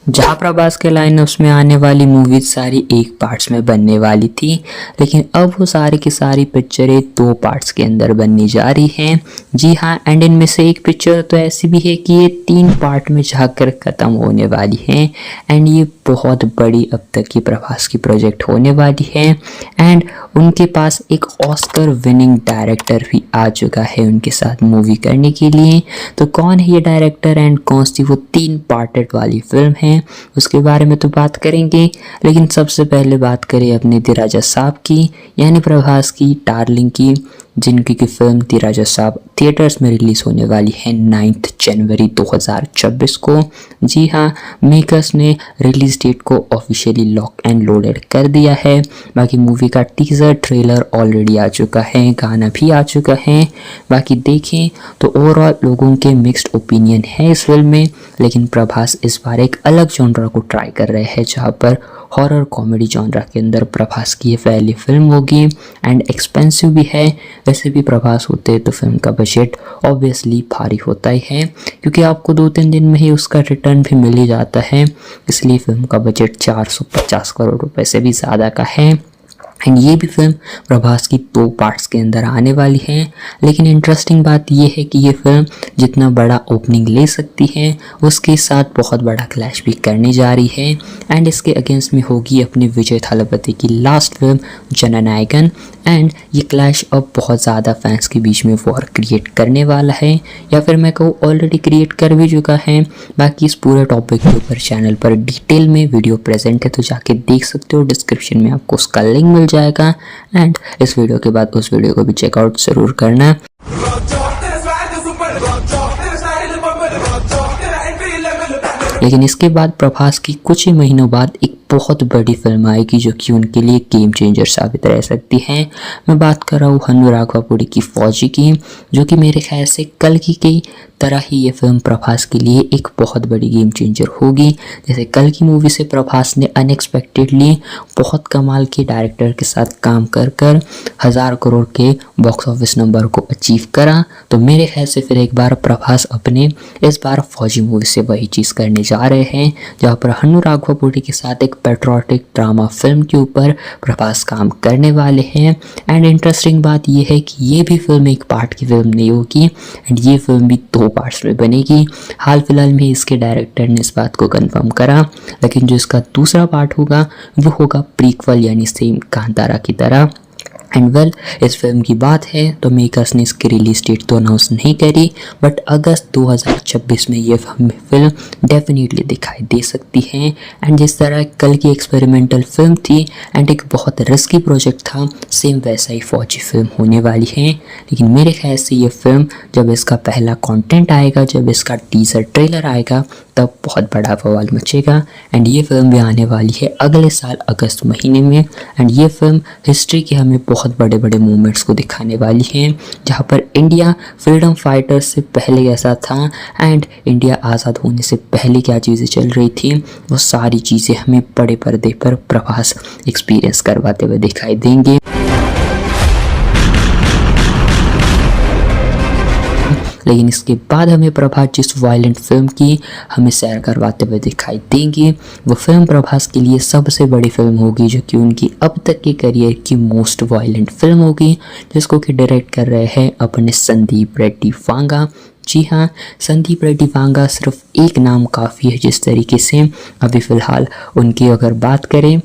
जहाँ प्रभास के लाइनअप्स में आने वाली मूवीज सारी एक पार्ट्स में बनने वाली थी, लेकिन अब वो सारी की सारी पिक्चरें दो पार्ट्स के अंदर बनने जा रही हैं। जी हाँ, एंड इनमें से एक पिक्चर तो ऐसी भी है कि ये 3 पार्ट में जाकर ख़त्म होने वाली है। एंड ये बहुत बड़ी अब तक की प्रभास की प्रोजेक्ट होने वाली है। एंड उनके पास एक ऑस्कर विनिंग डायरेक्टर भी आ चुका है उनके साथ मूवी करने के लिए। तो कौन है ये डायरेक्टर एंड कौन सी वो 3 पार्टेड वाली फिल्म है, उसके बारे में तो बात करेंगे। लेकिन सबसे पहले बात करें अपने दी राजा साहब की, यानी प्रभास की डार्लिंग की, जिनकी की फिल्म दी राजा साहब थिएटर्स में रिलीज होने वाली है 9 जनवरी 2026 को। जी हाँ, मेकर्स ने रिलीज डेट को ऑफिशियली लॉक एंड लोडेड कर दिया है। बाकी मूवी का टीजर ट्रेलर ऑलरेडी आ चुका है, गाना भी आ चुका है। बाकी देखें तो ओवरऑल लोगों के मिक्स्ड ओपिनियन है इस फिल्म में, लेकिन प्रभास इस बार एक अलग जॉनरा को ट्राई कर रहे हैं, जहाँ पर हॉरर कॉमेडी जॉनरा के अंदर प्रभास की ये पहली फिल्म होगी। एंड एक्सपेंसिव भी है। वैसे भी प्रभास होते तो फिल्म का बजट ऑब्वियसली भारी होता ही है, क्योंकि आपको 2-3 दिन में ही उसका रिटर्न भी मिल ही जाता है। इसलिए फिल्म का बजट 450 करोड़ रुपए से भी ज़्यादा का है। एंड ये भी फिल्म प्रभास की 2 पार्ट्स के अंदर आने वाली है। लेकिन इंटरेस्टिंग बात ये है कि ये फिल्म जितना बड़ा ओपनिंग ले सकती है, उसके साथ बहुत बड़ा क्लैश भी करने जा रही है। एंड इसके अगेंस्ट में होगी अपनी विजय थालापति की लास्ट फिल्म जननायकन। एंड ये क्लैश अब बहुत ज़्यादा फैंस के बीच में वॉर क्रिएट करने वाला है, या फिर मैं कहूँ ऑलरेडी क्रिएट कर भी चुका है। बाकी इस पूरे टॉपिक के ऊपर चैनल पर डिटेल में वीडियो प्रेजेंट है, तो जाके देख सकते हो। डिस्क्रिप्शन में आपको उसका लिंक मिल जाएगा। एंड इस वीडियो के बाद उस वीडियो को भी चेकआउट ज़रूर करना। लेकिन इसके बाद प्रभास की कुछ ही महीनों बाद एक बहुत बड़ी फिल्म आएगी, जो कि उनके लिए गेम चेंजर साबित रह सकती है। मैं बात कर रहा हूँ हनु राघवापुडी की फौजी की, जो कि मेरे ख्याल से कल की तरह ही ये फिल्म प्रभास के लिए एक बहुत बड़ी गेम चेंजर होगी। जैसे कल की मूवी से प्रभास ने अनएक्सपेक्टेडली बहुत कमाल के डायरेक्टर के साथ काम कर 1000 करोड़ के बॉक्स ऑफिस नंबर को अचीव करा, तो मेरे ख्याल से फिर एक बार प्रभास अपने इस बार फौजी मूवी से वही चीज़ करने जा रहे हैं, जहाँ पर हनु राघवापुडी के साथ एक पेट्रियोटिक ड्रामा फिल्म के ऊपर प्रभास काम करने वाले हैं। एंड इंटरेस्टिंग बात यह है कि ये भी फिल्म एक पार्ट की फिल्म नहीं होगी, एंड ये फिल्म भी 2 पार्ट्स में बनेगी। हाल फिलहाल में इसके डायरेक्टर ने इस बात को कंफर्म करा, लेकिन जो इसका दूसरा पार्ट होगा वो होगा प्रीक्वल, यानी सेम कांतारा की तरह। एंड वेल, इस फिल्म की बात है तो मेकर्स ने इसकी रिलीज डेट तो अनाउंस नहीं करी, बट अगस्त 2026 में ये फिल्म डेफिनेटली दिखाई दे सकती है। एंड जिस तरह कल की एक्सपेरिमेंटल फिल्म थी एंड एक बहुत रिस्की प्रोजेक्ट था, सेम वैसा ही फौजी फिल्म होने वाली है। लेकिन मेरे ख्याल से ये फिल्म जब इसका पहला कंटेंट आएगा, जब इसका टीजर ट्रेलर आएगा, तब बहुत बड़ा बवाल मचेगा। एंड ये फिल्म भी आने वाली है अगले साल अगस्त महीने में। एंड ये फिल्म हिस्ट्री के हमें बहुत बड़े बड़े मूवमेंट्स को दिखाने वाली है, जहाँ पर इंडिया फ्रीडम फाइटर्स से पहले कैसा था एंड इंडिया आज़ाद होने से पहले क्या चीज़ें चल रही थी, वो सारी चीज़ें हमें बड़े पर्दे पर प्रभास एक्सपीरियंस करवाते हुए दिखाई देंगे। लेकिन इसके बाद हमें प्रभास जिस वायलेंट फिल्म की हमें सैर करवाते हुए दिखाई देंगे, वो फिल्म प्रभास के लिए सबसे बड़ी फिल्म होगी, जो कि उनकी अब तक के करियर की मोस्ट वायलेंट फिल्म होगी, जिसको कि डायरेक्ट कर रहे हैं अपने संदीप रेड्डी वांगा। जी हाँ, संदीप रेड्डी वांगा सिर्फ एक नाम काफ़ी है जिस तरीके से अभी फ़िलहाल उनकी अगर बात करें।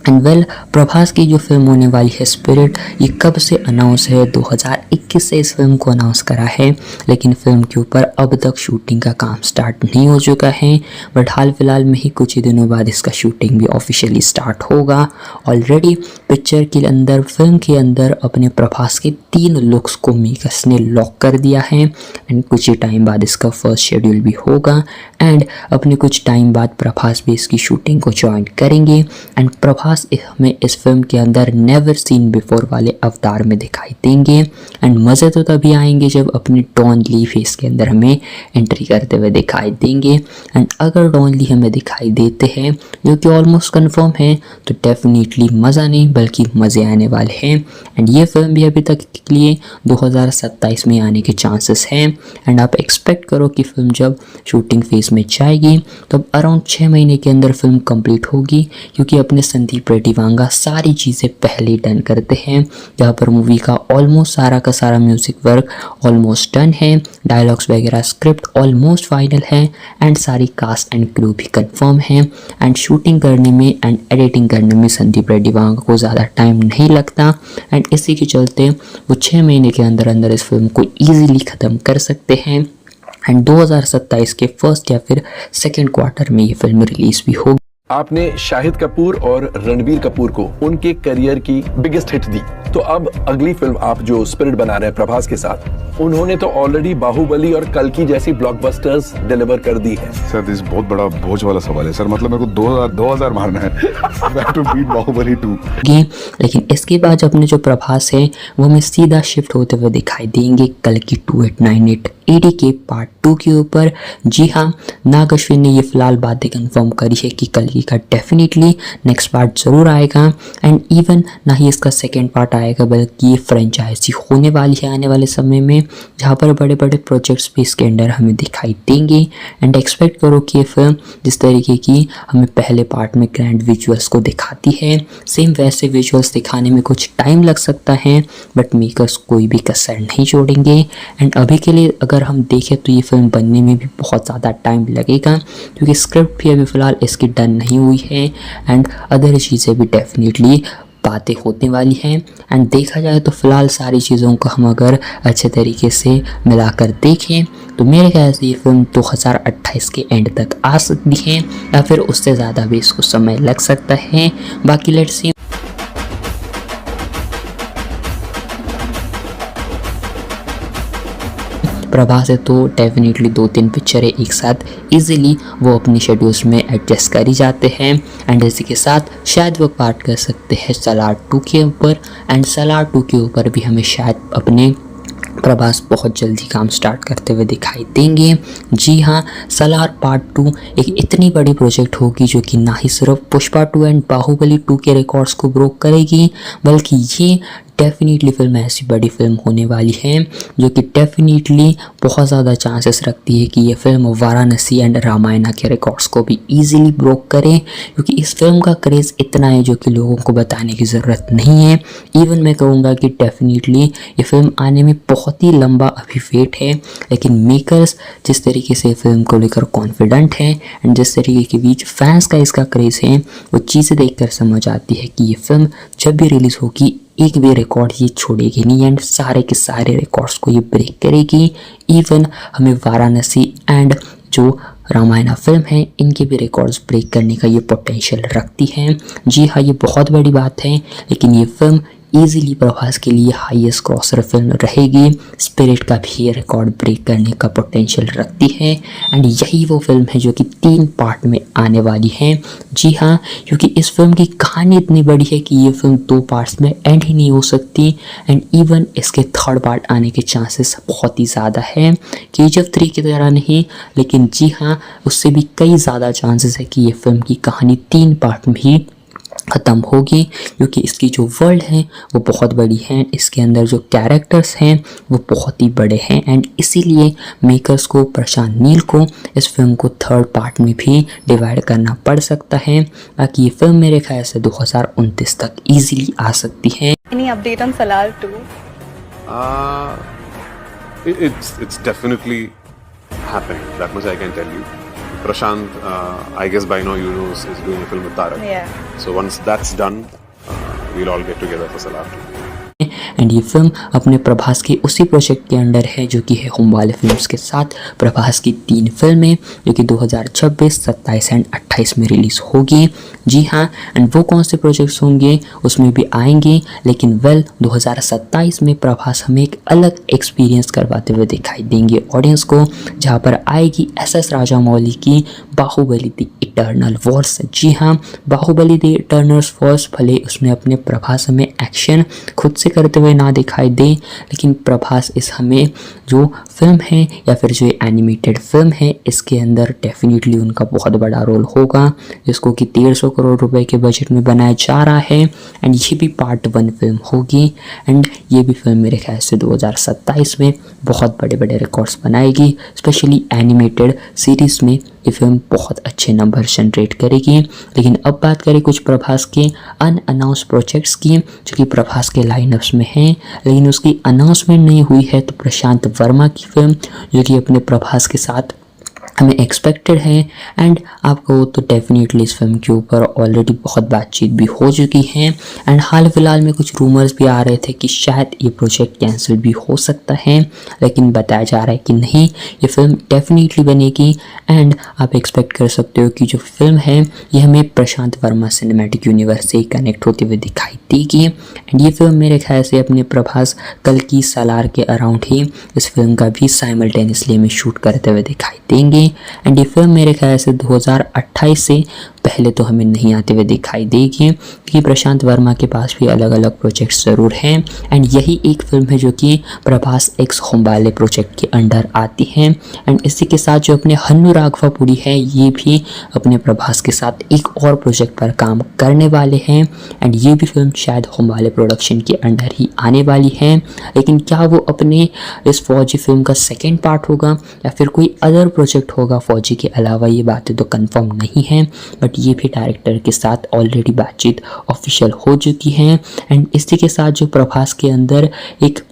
एंड वेल, प्रभास की जो फिल्म होने वाली है स्पिरिट, ये कब से अनाउंस है, 2021 से इस फिल्म को अनाउंस करा है, लेकिन फिल्म के ऊपर अब तक शूटिंग का काम स्टार्ट नहीं हो चुका है। बट हाल फिलहाल में ही कुछ ही दिनों बाद इसका शूटिंग भी ऑफिशियली स्टार्ट होगा। ऑलरेडी पिक्चर के अंदर, फिल्म के अंदर अपने प्रभास के 3 लुक्स को मेकर्स ने लॉक कर दिया है। एंड कुछ ही टाइम बाद इसका फर्स्ट शेड्यूल भी होगा। एंड अपने कुछ टाइम बाद प्रभास भी इसकी शूटिंग को ज्वाइन करेंगे। एंड प्रभास प्रभास हमें इस फिल्म के अंदर नेवर सीन बिफोर वाले अवतार में दिखाई देंगे। एंड मज़े तो तभी आएंगे जब अपने डॉन ली फेस के अंदर हमें एंट्री करते हुए दिखाई देंगे। एंड अगर डॉन ली हमें दिखाई देते हैं, जो कि ऑलमोस्ट कंफर्म है, तो डेफिनेटली मज़ा नहीं बल्कि मज़े आने वाले हैं। एंड ये फिल्म भी अभी तक के लिए 2027 में आने के चांसेस हैं। एंड आप एक्सपेक्ट करो कि फिल्म जब शूटिंग फेज में जाएगी तब अराउंड 6 महीने के अंदर फिल्म कंप्लीट होगी, क्योंकि अपने संदीप रेड्डी वांगा सारी चीज़ें पहले ही डन करते हैं। जहाँ पर मूवी का ऑलमोस्ट सारा का सारा म्यूज़िक वर्क ऑलमोस्ट डन है, डायलॉग्स वगैरह स्क्रिप्ट ऑलमोस्ट फाइनल है एंड सारी कास्ट एंड क्रू भी कंफर्म है। एंड शूटिंग करने में एंड एडिटिंग करने में संदीप रेड्डी वांगा को ज़्यादा टाइम नहीं लगता। एंड इसी के चलते वो 6 महीने के अंदर अंदर इस फिल्म को ईजिली ख़त्म कर सकते हैं। एंड 2027 के फर्स्ट या फिर सेकेंड क्वार्टर में ये फिल्म रिलीज भी होगी। आपने शाहिद कपूर और रणबीर कपूर को उनके करियर की बिगेस्ट हिट दी, तो अब अगली फिल्म आप जो स्पिरिट बना रहे हैं प्रभास के साथ, उन्होंने तो ऑलरेडी बाहुबली और कल्कि जैसी ब्लॉकबस्टर्स डिलीवर कर दी है। सर इस बहुत बड़ा बोझ वाला सवाल है सर, मतलब मेरे को 2000 मारना है टू बीट बाहुबली 2। लेकिन इसके बाद अपने जो प्रभास है वो हमें सीधा शिफ्ट होते हुए दिखाई देंगे कल्कि 2898 AD के पार्ट 2 के ऊपर। जी हाँ, नाग अश्विन ने ये फिलहाल बातें कंफर्म करी है कि कल्कि का डेफिनेटली नेक्स्ट पार्ट ज़रूर आएगा। एंड इवन ना ही इसका सेकेंड पार्ट आएगा बल्कि ये फ्रेंचाइजी होने वाली है आने वाले समय में, जहाँ पर बड़े बड़े प्रोजेक्ट्स भी इसके अंदर हमें दिखाई देंगे। एंड एक्सपेक्ट करो कि ये फिल्म जिस तरीके की हमें पहले पार्ट में ग्रैंड विजुअल्स को दिखाती है, सेम वैसे विजुअल्स दिखाने में कुछ टाइम लग सकता है, बट मेकर्स कोई भी कसर नहीं छोड़ेंगे। एंड अभी के लिए अगर हम देखें तो ये फिल्म बनने में भी बहुत ज़्यादा टाइम लगेगा, क्योंकि स्क्रिप्ट भी अभी फ़िलहाल इसकी डन नहीं हुई है एंड अदर चीज़ें भी डेफिनेटली बातें होने वाली हैं। एंड देखा जाए तो फ़िलहाल सारी चीज़ों को हम अगर अच्छे तरीके से मिलाकर देखें तो मेरे ख्याल से ये फिल्म 2028 के एंड तक आ सकती है या फिर उससे ज़्यादा भी इसको समय लग सकता है। बाकी लेट्स सी। प्रभास है तो डेफिनेटली 2-3 पिक्चरें एक साथ इजीली वो अपनी शेड्यूल्स में एडजस्ट करी जाते हैं। एंड इसी के साथ शायद वो पार्ट कर सकते हैं सलार 2 के ऊपर। एंड सलार 2 के ऊपर भी हमें शायद अपने प्रभास बहुत जल्दी काम स्टार्ट करते हुए दिखाई देंगे। जी हाँ, सलार पार्ट 2 एक इतनी बड़ी प्रोजेक्ट होगी जो कि ना ही सिर्फ पुष्पा 2 एंड बाहुबली 2 के रिकॉर्ड्स को ब्रोक करेगी, बल्कि ये डेफिनेटली फिल्म ऐसी बड़ी फिल्म होने वाली है जो कि डेफिनेटली बहुत ज़्यादा चांसेस रखती है कि ये फिल्म वाराणसी एंड रामायणा के रिकॉर्ड्स को भी इजीली ब्रोक करे, क्योंकि इस फिल्म का क्रेज़ इतना है जो कि लोगों को बताने की ज़रूरत नहीं है। इवन मैं कहूँगा कि डेफिनेटली ये फिल्म आने में बहुत ही लंबा अभी वेट है, लेकिन मेकर्स जिस तरीके से फिल्म को लेकर कॉन्फिडेंट है एंड जिस तरीके के बीच फैंस का इसका क्रेज़ है, वो चीज़ें देखकर समझ आती है कि ये फिल्म जब भी रिलीज़ होगी एक भी रिकॉर्ड ये छोड़ेगी नहीं एंड सारे के सारे रिकॉर्ड्स को ये ब्रेक करेगी। इवन हमें वाराणसी एंड जो रामायणा फिल्म है इनके भी रिकॉर्ड्स ब्रेक करने का ये पोटेंशियल रखती है। जी हाँ, ये बहुत बड़ी बात है, लेकिन ये फिल्म इजीली प्रभास के लिए हाईएस्ट क्रॉसर फिल्म रहेगी। स्पिरिट का भी ये रिकॉर्ड ब्रेक करने का पोटेंशियल रखती है एंड यही वो फिल्म है जो कि 3 पार्ट में आने वाली है। जी हाँ, क्योंकि इस फिल्म की कहानी इतनी बड़ी है कि ये फिल्म 2 पार्ट्स में एंड ही नहीं हो सकती एंड इवन इसके 3rd पार्ट आने के चांसेस बहुत ही ज़्यादा है। KGF 3 की तरह नहीं, लेकिन जी हाँ, उससे भी कई ज़्यादा चांसेस है कि ये फिल्म की कहानी 3 पार्ट में ही ख़त्म होगी, क्योंकि इसकी जो वर्ल्ड है वो बहुत बड़ी है, इसके अंदर जो कैरेक्टर्स हैं वो बहुत ही बड़े हैं एंड इसीलिए मेकर्स को, प्रशांत नील को इस फिल्म को 3rd पार्ट में भी डिवाइड करना पड़ सकता है, ताकि ये फिल्म मेरे ख्याल से 2029 तक इजीली आ सकती है। Any update on Salar 2? It's definitely happening. That much I can tell you. Prashant, I guess by now you know, is doing a film with Tarak. Yeah. So once that's done, we'll all get together for Salar 2. And ये film अपने प्रभास के उसी project के under है जो कि है home वाले फिल्म्स के साथ प्रभास की 3 फिल्में जो कि 2026, 27 एंड 28 में रिलीज होगी। जी हाँ, एंड वो कौन से प्रोजेक्ट्स होंगे उसमें भी आएंगे, लेकिन 2027 में प्रभास हमें एक अलग एक्सपीरियंस करवाते हुए दिखाई देंगे ऑडियंस को, जहाँ पर आएगी SS राजामौली की बाहुबली द इटर्नल वॉर्स। जी हाँ, बाहुबली द इटर्नल वॉर्स भले उसमें अपने प्रभास हमें एक्शन खुद से करते हुए ना दिखाई दे, लेकिन प्रभास इस हमें जो फिल्म है या फिर जो एनिमेटेड फिल्म है इसके अंदर डेफिनेटली उनका बहुत बड़ा रोल होगा, जिसको कि 150 करोड़ रुपए के बजट में बनाया जा रहा है। एंड ये भी पार्ट 1 फिल्म होगी एंड ये भी फिल्म मेरे ख्याल से 2027 में बहुत बड़े बड़े रिकॉर्ड्स बनाएगी, स्पेशली एनिमेटेड सीरीज में ये फिल्म बहुत अच्छे नंबर जनरेट करेगी। लेकिन अब बात करें कुछ प्रभास के अनअनाउंस प्रोजेक्ट्स की जो कि प्रभास के लाइनअप्स में हैं, लेकिन उसकी अनाउंसमेंट नहीं हुई है, तो प्रशांत वर्मा की फिल्म जो कि अपने प्रभास के साथ हमें एक्सपेक्टेड है। एंड आपको तो डेफिनेटली इस फिल्म के ऊपर ऑलरेडी बहुत बातचीत भी हो चुकी है एंड हाल फिलहाल में कुछ रूमर्स भी आ रहे थे कि शायद ये प्रोजेक्ट कैंसिल भी हो सकता है, लेकिन बताया जा रहा है कि नहीं, ये फिल्म डेफिनेटली बनेगी। एंड आप एक्सपेक्ट कर सकते हो कि जो फिल्म है ये हमें प्रशांत वर्मा सिनेमैटिक यूनिवर्स से कनेक्ट होते हुए दिखाई देगी। एंड ये फिल्म मेरे ख्याल से अपने प्रभास कल की सालार के अराउंड ही इस फिल्म का भी साइमल्टेनियसली में शूट करते हुए दिखाई देंगे। एंड ये फिल्म मेरे ख्याल से 2028 से पहले तो हमें नहीं आते हुए दिखाई देगी, क्योंकि प्रशांत वर्मा के पास भी अलग अलग प्रोजेक्ट्स ज़रूर हैं। एंड यही एक फिल्म है जो कि प्रभास एक्स होमबाले प्रोजेक्ट के अंडर आती है। एंड इसी के साथ जो अपने हन्नू राघवापुरी है ये भी अपने प्रभास के साथ एक और प्रोजेक्ट पर काम करने वाले हैं एंड ये भी फिल्म शायद होमबाले प्रोडक्शन के अंडर ही आने वाली है। लेकिन क्या वो अपने इस फौजी फिल्म का सेकेंड पार्ट होगा या फिर कोई अदर प्रोजेक्ट होगा फौजी के अलावा, ये बातें तो कंफर्म नहीं है, बट ये भी डायरेक्टर के साथ ऑलरेडी बातचीत ऑफिशियल हो चुकी है। एंड इसी के साथ जो प्रभास के अंदर एक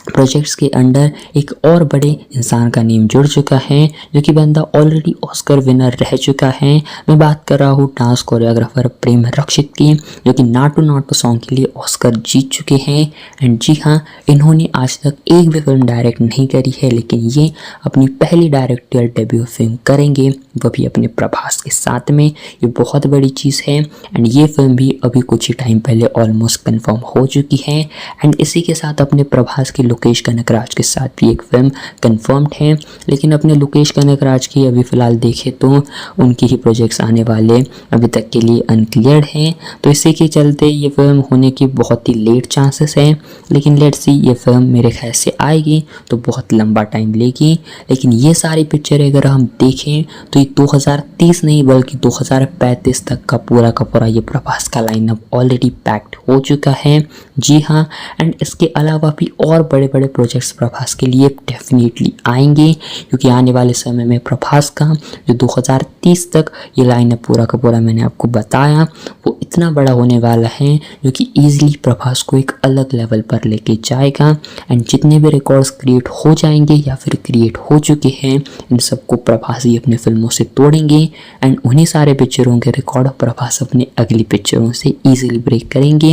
प्रोजेक्ट्स के अंडर एक और बड़े इंसान का नेम जुड़ चुका है जो कि बंदा ऑलरेडी ऑस्कर विनर रह चुका है। मैं बात कर रहा हूँ डांस कोरियोग्राफर प्रेम रक्षित की, जो कि नाटू नाटू सॉन्ग के लिए ऑस्कर जीत चुके हैं। एंड जी हाँ, इन्होंने आज तक एक भी फिल्म डायरेक्ट नहीं करी है, लेकिन ये अपनी पहली डायरेक्टर डेब्यू फिल्म करेंगे, वो भी अपने प्रभास के साथ में। ये बहुत बड़ी चीज़ है एंड ये फिल्म भी अभी कुछ ही टाइम पहले ऑलमोस्ट कन्फर्म हो चुकी है। एंड इसी के साथ अपने प्रभास की लोकेश कनकराज के साथ भी एक फिल्म कंफर्म्ड है, लेकिन अपने लोकेश कनकराज की अभी फ़िलहाल देखें तो उनकी ही प्रोजेक्ट्स आने वाले अभी तक के लिए अनक्लियर्ड हैं, तो इसी के चलते ये फिल्म होने की बहुत ही लेट चांसेस हैं। लेकिन लेट्स सी, ये फिल्म मेरे ख्याल से आएगी तो बहुत लंबा टाइम लेगी। लेकिन ये सारी पिक्चरें अगर हम देखें तो ये 2030 नहीं बल्कि 2035 तक का पूरा ये प्रभास का लाइनअप ऑलरेडी पैक्ड हो चुका है। जी हाँ, एंड इसके अलावा भी और बड़े बड़े प्रोजेक्ट्स प्रभास के लिए डेफिनेटली आएंगे, क्योंकि आने वाले समय में प्रभास का जो 2030 तक ये लाइनअप पूरा का पूरा मैंने आपको बताया वो इतना बड़ा होने वाला है जो कि ईजिली प्रभास को एक अलग लेवल पर लेके जाएगा। एंड जितने भी रिकॉर्ड्स क्रिएट हो जाएंगे या फिर क्रिएट हो चुके हैं इन सबको प्रभास ही अपने फिल्मों से तोड़ेंगे एंड उन्हीं सारे पिक्चरों के रिकॉर्ड प्रभास अपने अगली पिक्चरों से ईजिली ब्रेक करेंगे।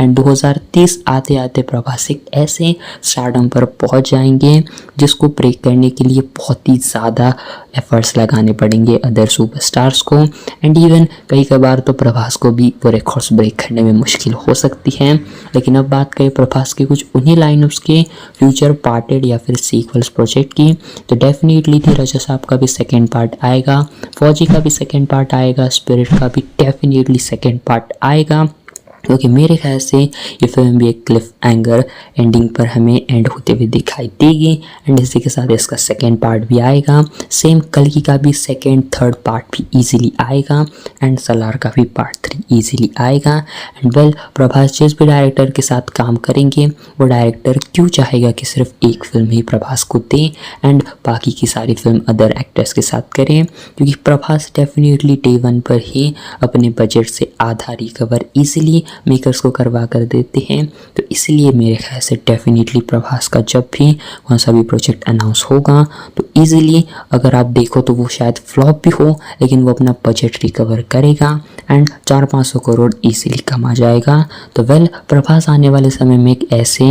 एंड 2030 आते आते प्रभास एक ऐसे स्टारडम पर पहुंच जाएंगे जिसको ब्रेक करने के लिए बहुत ही ज़्यादा एफर्ट्स लगाने पड़ेंगे अदर सुपरस्टार्स को। एंड इवन कई बार तो प्रभास को भी वो रिकॉर्ड्स ब्रेक करने में मुश्किल हो सकती है। लेकिन अब बात करें प्रभास के कुछ उन्हीं लाइनअप्स के फ्यूचर पार्टेड या फिर सीक्वल्स प्रोजेक्ट की, तो डेफिनेटली थी राजा साहब का भी सेकेंड पार्ट आएगा, फौजी का भी सेकेंड पार्ट आएगा, स्पिरिट का भी डेफिनेटली सेकेंड पार्ट आएगा, क्योंकि मेरे ख्याल से ये फिल्म भी एक क्लिफ एंगर एंडिंग पर हमें एंड होते हुए दिखाई देगी। एंड इसी के साथ इसका सेकेंड पार्ट भी आएगा, सेम कल्कि का भी सेकेंड थर्ड पार्ट भी इजीली आएगा एंड सलार का भी पार्ट 3 इजीली आएगा। एंड वेल, प्रभास जिस भी डायरेक्टर के साथ काम करेंगे वो डायरेक्टर क्यों चाहेगा कि सिर्फ एक फिल्म ही प्रभास को दें एंड बाकी की सारी फिल्म अदर एक्टर्स के साथ करें, क्योंकि प्रभास डेफिनेटली डे 1 पर ही अपने बजट से आधा रिकवर ईजिली मेकर्स को करवा कर देते हैं। तो इसलिए मेरे ख्याल से डेफिनेटली प्रभास का जब भी कौन सा भी प्रोजेक्ट अनाउंस होगा तो इजीली अगर आप देखो तो वो शायद फ्लॉप भी हो लेकिन वो अपना बजट रिकवर करेगा एंड 4 400-500 करोड़ इजीली कमा जाएगा। तो वेल प्रभास आने वाले समय में एक ऐसे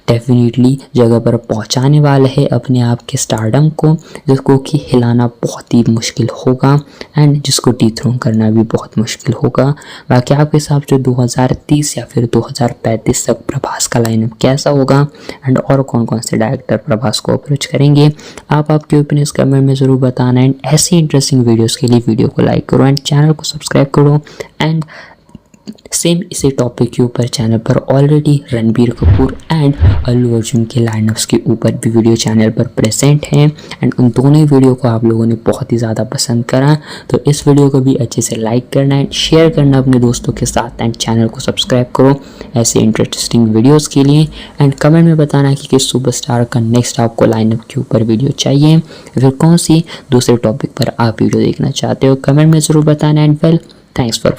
डेफिनेटली जगह पर पहुंचाने वाला है अपने आप के स्टारडम को, जिसको कि हिलाना बहुत ही मुश्किल होगा एंड जिसको डिथ्रोन करना भी बहुत मुश्किल होगा। बाकी आपके हिसाब से 2030 या फिर 2035 तक प्रभास का लाइनअप कैसा होगा एंड और कौन कौन से डायरेक्टर प्रभास को अप्रोच करेंगे, आप आपके ओपिनियंस कमेंट में ज़रूर बताना। एंड ऐसी इंटरेस्टिंग वीडियोस के लिए वीडियो को लाइक करो एंड चैनल को सब्सक्राइब करो। एंड सेम इसी टॉपिक के ऊपर चैनल पर ऑलरेडी रणबीर कपूर एंड अल्लू अर्जुन के लाइनअप्स के ऊपर भी वीडियो चैनल पर प्रेजेंट हैं एंड उन दोनों ही वीडियो को आप लोगों ने बहुत ही ज़्यादा पसंद करा। तो इस वीडियो को भी अच्छे से लाइक करना एंड शेयर करना अपने दोस्तों के साथ एंड चैनल को सब्सक्राइब करो ऐसे इंटरेस्टिंग वीडियोज़ के लिए। एंड कमेंट में बताना कि किस सुपरस्टार का नेक्स्ट आपको लाइनअप के ऊपर वीडियो चाहिए या फिर कौन सी दूसरे टॉपिक पर आप वीडियो देखना चाहते हो, कमेंट में ज़रूर बताना। And well thanks for